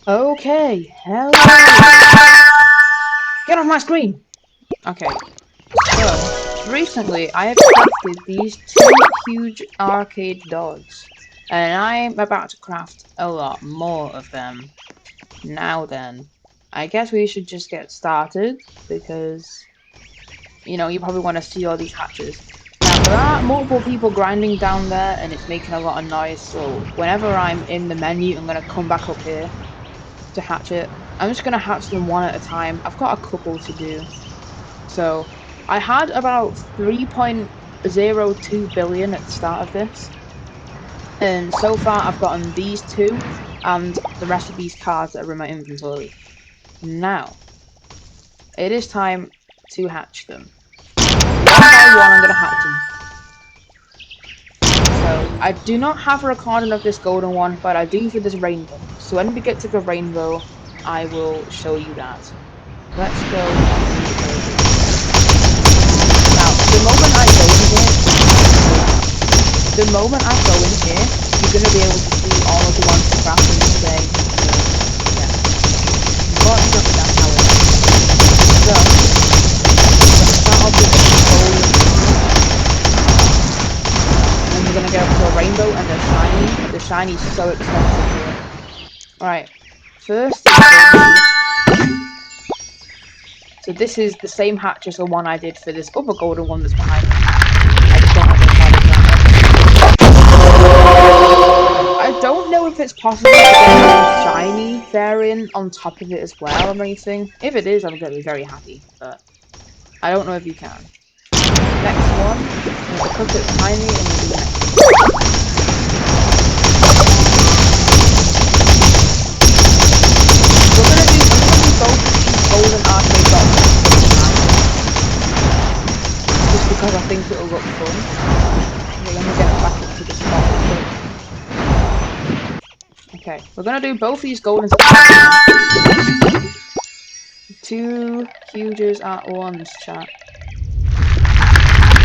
Okay, hello. Get off my screen. Okay, so recently I have crafted these two huge arcade dogs, and I'm about to craft a lot more of them. Now then, I guess we should just get started because you probably want to see all these hatches. Now there are multiple people grinding down there, and it's making a lot of noise. So whenever I'm in the menu, I'm gonna come back up here to hatch it. I'm just gonna hatch them one at a time. I've got a couple to do. So I had about 3.02 billion at the start of this, and so far I've gotten these two and the rest of these cards that are in my inventory. Now it is time to hatch them. One by one, I'm gonna hatch them. So I do not have a recording of this golden one, but I do for this rainbow. So when we get to the rainbow, I will show you that. Let's go on the Now, the moment I go in here, you're gonna be able to see all of the ones to craft in this day. Yeah. Unfortunately, that's how it is. So, start off with the golden and then we're gonna go to a rainbow and a shiny. The shiny's so expensive here. Alright. First so this is the same hatch as the one I did for this other golden one that's behind me. I just don't have the recording I don't know if it's possible to get a shiny variant on top of it as well or anything. If it is, I'm going to be very happy, but I don't know if you can. Next one, because it's tiny, and we'll do the next one. I'm gonna do both golden arcade dots at the same time, just because I think it'll look fun. Okay, let me get back into the spot real quick. Okay, we're gonna do both these goldens at the same time. Two huges at once, chat.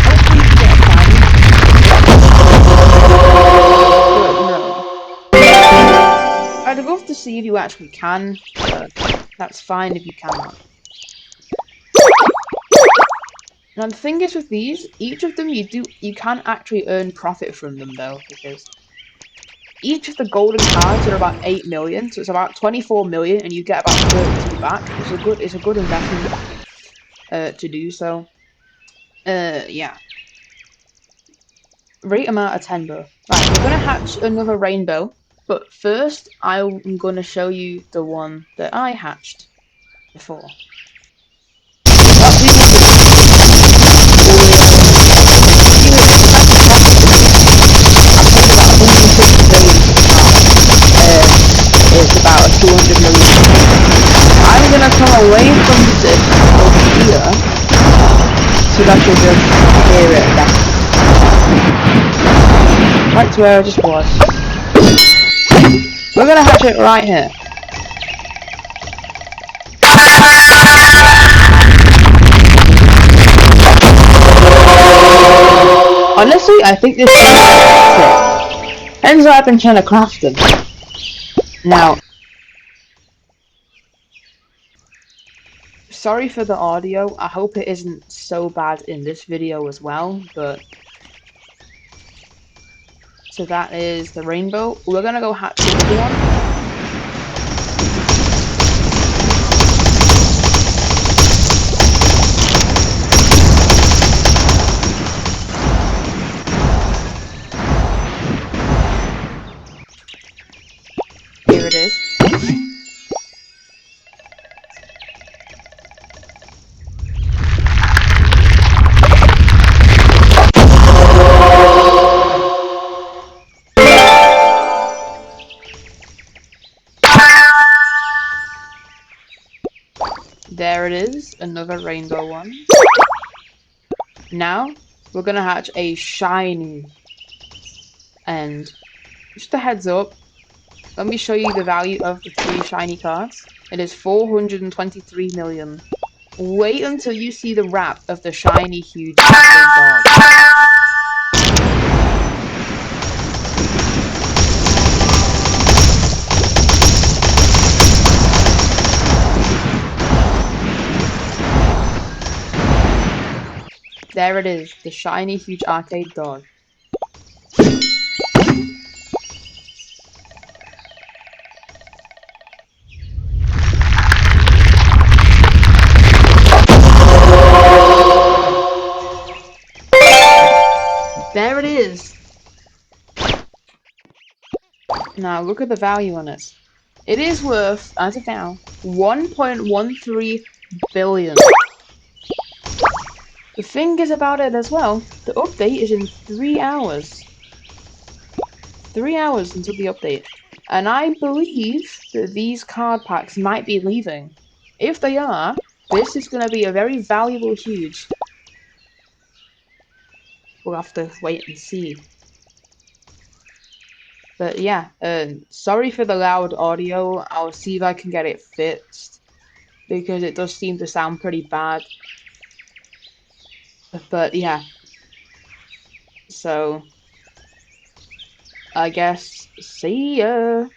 Hopefully you get a shiny. But no. I'd love to see if you actually can, but that's fine if you cannot. Now the thing is with these, each of them you can actually earn profit from them though, because each of the golden cards are about 8 million, so it's about 24 million, and you get about 32 back. It's a good investment to do so. Yeah. Rate them out of 10 though. Right, we're gonna hatch another rainbow, but first I'm gonna show you the one that I hatched before. It's about 200 million. I'm gonna come away from this over here so that you'll be able to hear it better. Right to where I just was. We're gonna hatch it right here. Honestly, I think this is sick. Hence why I've been trying to craft them. Now, sorry for the audio. I hope it isn't so bad in this video as well, but so that is the rainbow. We're gonna go hatch the other one. Here it is. There it is, another rainbow one. Now, we're gonna hatch a shiny. And just a heads up, let me show you the value of the 3 shiny cards. It is 423 million. Wait until you see the wrap of the shiny huge dog. There it is, the shiny, huge arcade dog. There it is. Now look at the value on it. It is worth, as of now, 1.13 billion. The thing is about it as well, the update is in 3 hours. 3 hours until the update. And I believe that these card packs might be leaving. If they are, this is going to be a very valuable huge. We'll have to wait and see. But yeah, sorry for the loud audio. I'll see if I can get it fixed, because it does seem to sound pretty bad. But yeah, so I guess see ya.